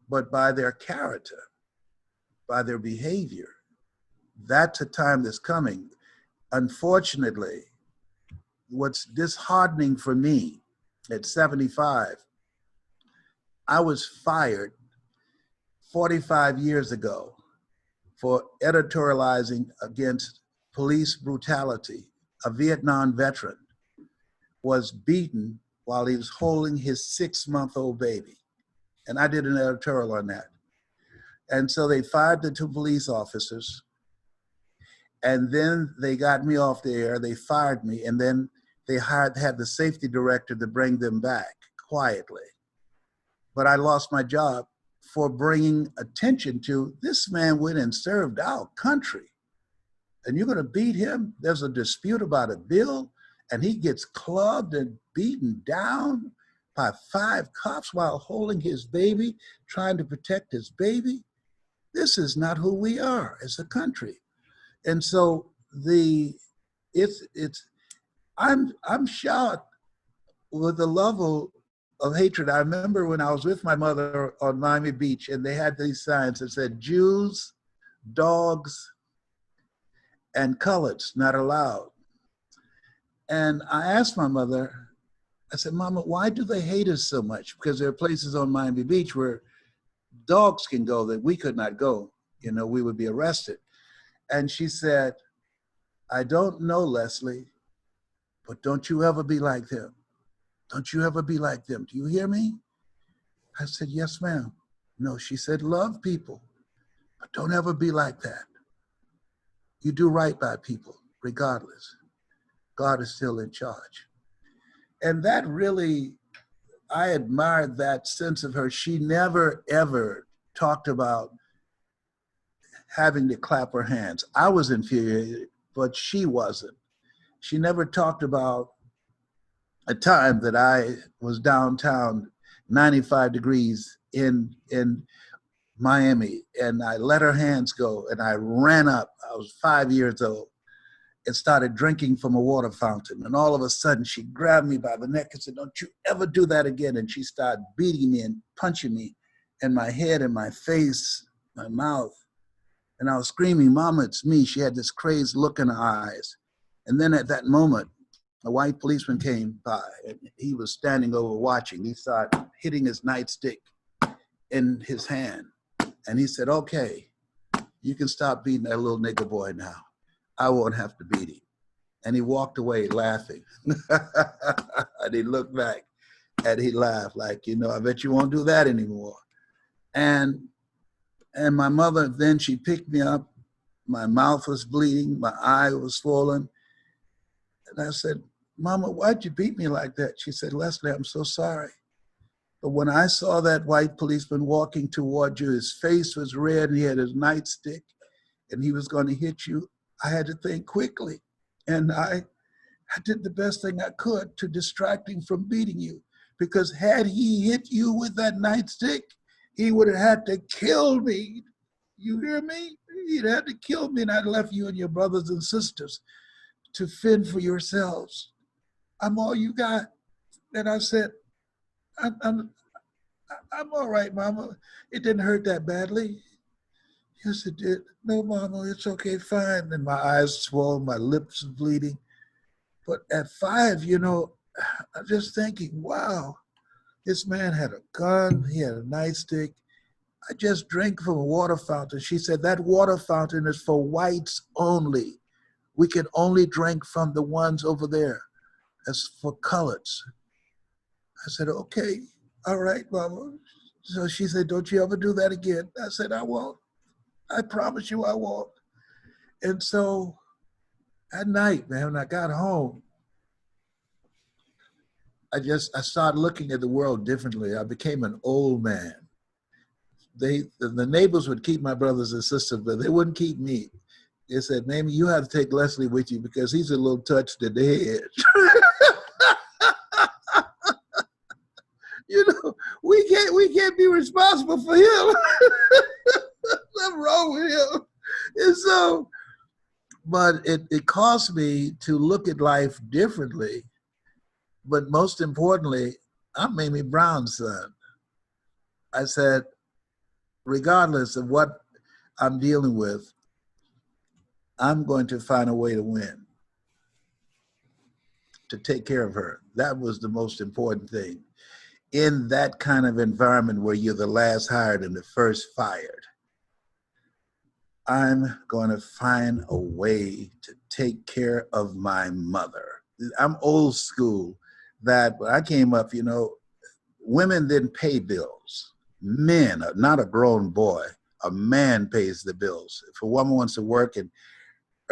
but by their character, by their behavior. That's a time that's coming. Unfortunately, what's disheartening for me at 75, I was fired 45 years ago for editorializing against police brutality. A Vietnam veteran was beaten while he was holding his 6-month-old baby. And I did an editorial on that. And so they fired the 2 police officers, and then they got me off the air, they fired me, and then they had the safety director to bring them back quietly. But I lost my job for bringing attention to, this man went and served our country, and you're gonna beat him? There's a dispute about a bill, and he gets clubbed and beaten down by 5 cops while holding his baby, trying to protect his baby. This is not who we are as a country. And so I'm shocked with the level of hatred. I remember when I was with my mother on Miami Beach, and they had these signs that said, Jews, dogs, and coloreds not allowed. And I asked my mother, I said, Mama, why do they hate us so much? Because there are places on Miami Beach where dogs can go that we could not go. You know, we would be arrested. And she said, I don't know, Leslie, but don't you ever be like them. Don't you ever be like them. Do you hear me? I said, yes, ma'am. No, she said, love people, but don't ever be like that. You do right by people, regardless. God is still in charge. And that really, I admired that sense of her. She never, ever talked about having to clap her hands. I was infuriated, but she wasn't. She never talked about a time that I was downtown, 95 degrees in Miami, and I let her hands go, and I ran up. I was 5 years old and started drinking from a water fountain. And all of a sudden, she grabbed me by the neck and said, don't you ever do that again. And she started beating me and punching me in my head and my face, my mouth. And I was screaming, Mama, it's me. She had this crazed look in her eyes. And then at that moment, a white policeman came by, and he was standing over watching. He started hitting his nightstick in his hand. And he said, okay, you can stop beating that little nigger boy now. I won't have to beat him. And he walked away laughing. And he looked back and he laughed like, I bet you won't do that anymore. And my mother, then she picked me up. My mouth was bleeding. My eye was swollen. And I said, Mama, why'd you beat me like that? She said, Leslie, I'm so sorry. But when I saw that white policeman walking toward you, his face was red and he had his nightstick and he was going to hit you, I had to think quickly. And I did the best thing I could to distract him from beating you. Because had he hit you with that nightstick, he would have had to kill me. You hear me? He'd had to kill me, and I'd left you and your brothers and sisters to fend for yourselves. I'm all you got. And I said, I'm all right, Mama. It didn't hurt that badly. Yes, it did. No, Mama, it's okay, fine. And my eyes swollen, my lips bleeding. But at 5, I'm just thinking, wow, this man had a gun, he had a nightstick. I just drank from a water fountain. She said, that water fountain is for whites only. We can only drink from the ones over there. That's for coloreds. I said, okay, all right, Mama. So she said, don't you ever do that again? I said, I won't. I promise you I won't. And so at night, man, when I got home, I started looking at the world differently. I became an old man. The neighbors would keep my brothers and sisters, but they wouldn't keep me. They said, Mamie, you have to take Leslie with you because he's a little touched in the head. We can't be responsible for him. Something wrong with him. And so, but it caused me to look at life differently. But most importantly, I'm Mamie Brown's son. I said, regardless of what I'm dealing with, I'm going to find a way to win, to take care of her. That was the most important thing. In that kind of environment where you're the last hired and the first fired, I'm going to find a way to take care of my mother. I'm old school that when I came up, women didn't pay bills. Men, not a grown boy, a man pays the bills. If a woman wants to work and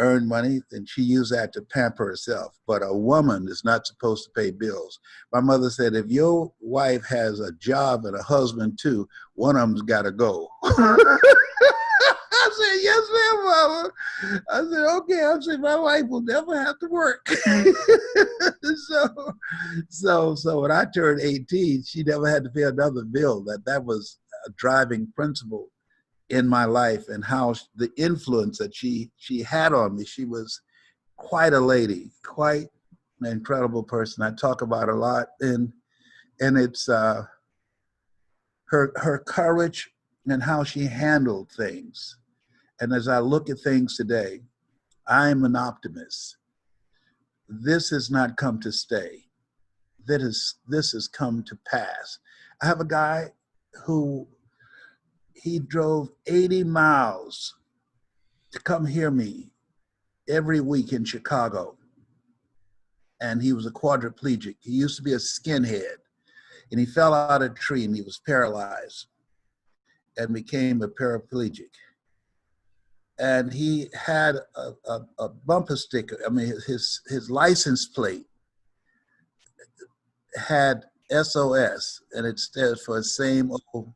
earn money, then she uses that to pamper herself. But a woman is not supposed to pay bills. My mother said, if your wife has a job and a husband too, one of them's got to go. I said, yes, ma'am, Mama. I said, okay. I said, my wife will never have to work. So when I turned 18, she never had to pay another bill. That was a driving principle in my life, and how the influence that she had on me. She was quite a lady, quite an incredible person. I talk about a lot, and it's her courage and how she handled things. And as I look at things today, I'm an optimist. This has not come to stay. This has come to pass. I have a guy who he drove 80 miles to come hear me every week in Chicago. And he was a quadriplegic. He used to be a skinhead, and he fell out of a tree and he was paralyzed and became a paraplegic. And he had a bumper sticker. I mean, his license plate had SOS, and it stands for same old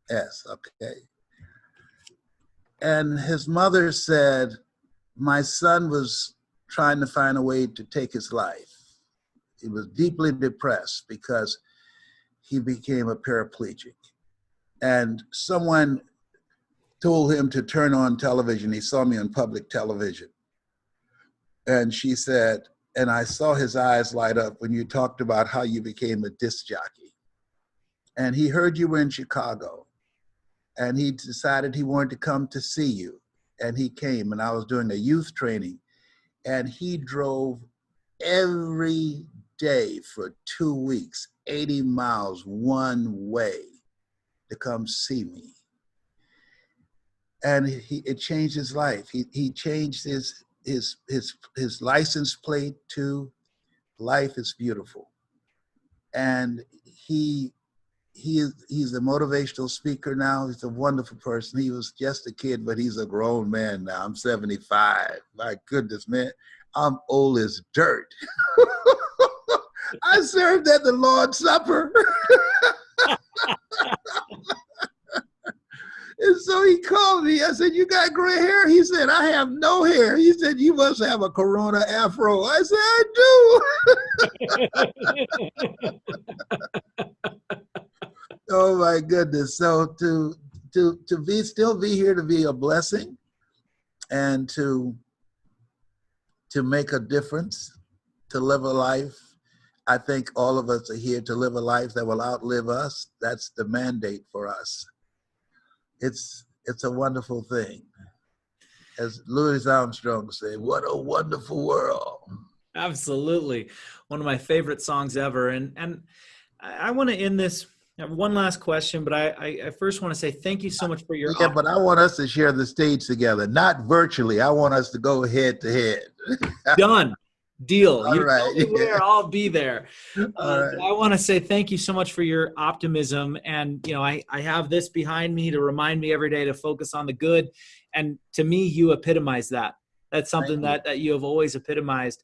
S, okay? And his mother said, my son was trying to find a way to take his life. He was deeply depressed because he became a paraplegic. And someone told him to turn on television. He saw me on public television. And she said, and I saw his eyes light up when you talked about how you became a disc jockey. And he heard you were in Chicago. And he decided he wanted to come to see you. And he came, and I was doing a youth training. And he drove every day for 2 weeks, 80 miles one way to come see me. And it changed his life. He changed his license plate to life is beautiful. And he's a motivational speaker now. He's a wonderful person. He was just a kid, but he's a grown man now. I'm 75. My goodness, man. I'm old as dirt. I served at the Lord's Supper. And so he called me. I said, "You got gray hair?" He said, "I have no hair." He said, "You must have a Corona afro." I said, "I do." Oh my goodness. So to still be here, to be a blessing, and to make a difference, to live a life. I think all of us are here to live a life that will outlive us. That's the mandate for us. It's a wonderful thing. As Louis Armstrong said, "What a wonderful world." Absolutely. One of my favorite songs ever. And I want to end this. I have one last question, but I first want to say thank you so much for your Yeah, but I want us to share the stage together, not virtually. I want us to go head to head. Done. Deal. All You right. tell me where, I'll be there. All right. I want to say thank you so much for your optimism. And, I have this behind me to remind me every day to focus on the good. And to me, you epitomize that. That's something that you have always epitomized.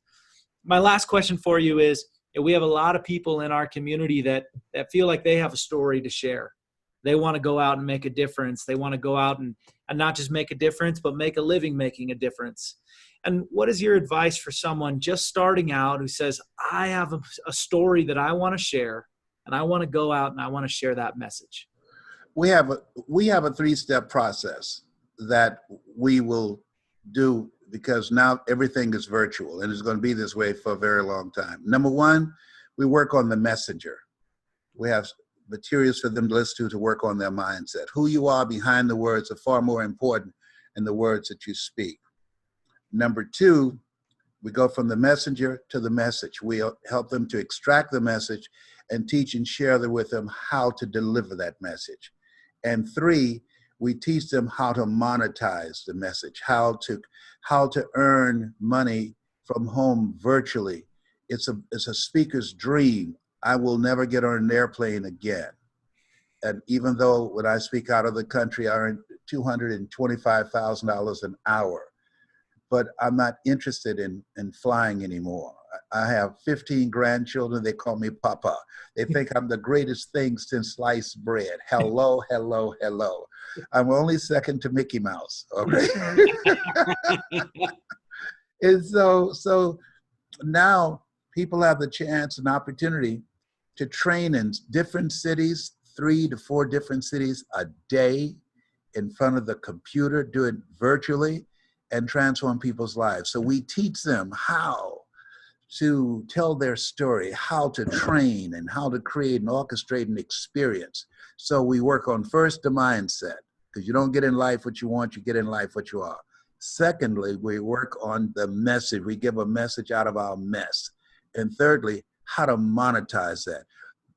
My last question for you is, we have a lot of people in our community that feel like they have a story to share. They want to go out and make a difference. They want to go out and not just make a difference, but make a living making a difference. And what is your advice for someone just starting out who says, I have a story that I want to share, and I want to go out and I want to share that message? We have a 3-step process that we will do, because now everything is virtual and it's going to be this way for a very long time. Number one, we work on the messenger. We have materials for them to listen to work on their mindset. Who you are behind the words are far more important than the words that you speak. Number two, we go from the messenger to the message. We help them to extract the message and teach and share with them how to deliver that message. And three, we teach them how to monetize the message, how to earn money from home virtually. It's a speaker's dream. I will never get on an airplane again. And even though when I speak out of the country, I earn $225,000 an hour. But I'm not interested in flying anymore. I have 15 grandchildren. They call me Papa. They think I'm the greatest thing since sliced bread. Hello, hello, hello. I'm only second to Mickey Mouse. Okay. And so now people have the chance and opportunity to train in different cities, 3 to 4 different cities a day in front of the computer, do it virtually, and transform people's lives. So we teach them how to tell their story, how to train, and how to create and orchestrate an experience. So we work on first the mindset, because you don't get in life what you want, you get in life what you are. Secondly, we work on the message. We give a message out of our mess. And thirdly, how to monetize that.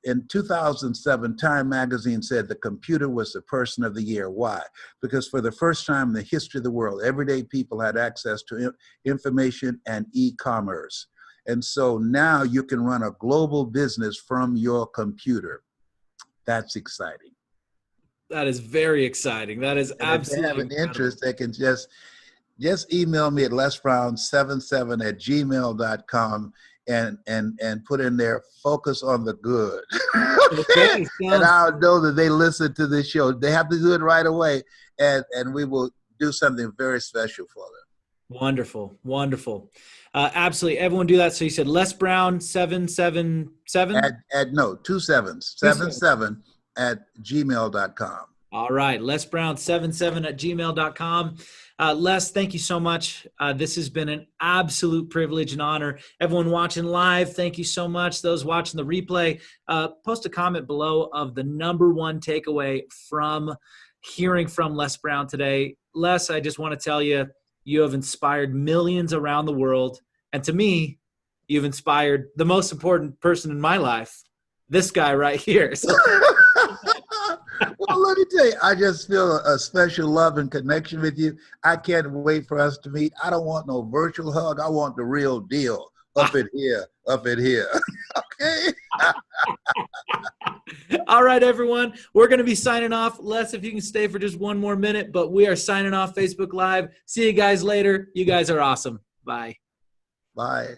In 2007, Time magazine said the computer was the person of the year. Why? Because for the first time in the history of the world, everyday people had access to information and e-commerce. And so now you can run a global business from your computer. That's exciting. That is very exciting. That is And absolutely if they have an incredible. interest, they can just email me at lesbrown77@gmail.com and put in there, focus on the good. Okay, And I'll know that they listen to this show. They have to do it right away, and we will do something very special for them. Wonderful, wonderful. Absolutely. Everyone do that. So you said Les Brown 777? No, 2 7s, 77 at gmail.com. All right. LesBrown77@gmail.com. Les, thank you so much. This has been an absolute privilege and honor. Everyone watching live, thank you so much. Those watching the replay, post a comment below of the number one takeaway from hearing from Les Brown today. Les, I just want to tell you, you have inspired millions around the world. And to me, you've inspired the most important person in my life, this guy right here. So Well, let me tell you, I just feel a special love and connection with you. I can't wait for us to meet. I don't want no virtual hug. I want the real deal. Up in here, up in here. Okay. All right, everyone. We're going to be signing off. Les, if you can stay for just one more minute, but we are signing off Facebook Live. See you guys later. You guys are awesome. Bye. Bye.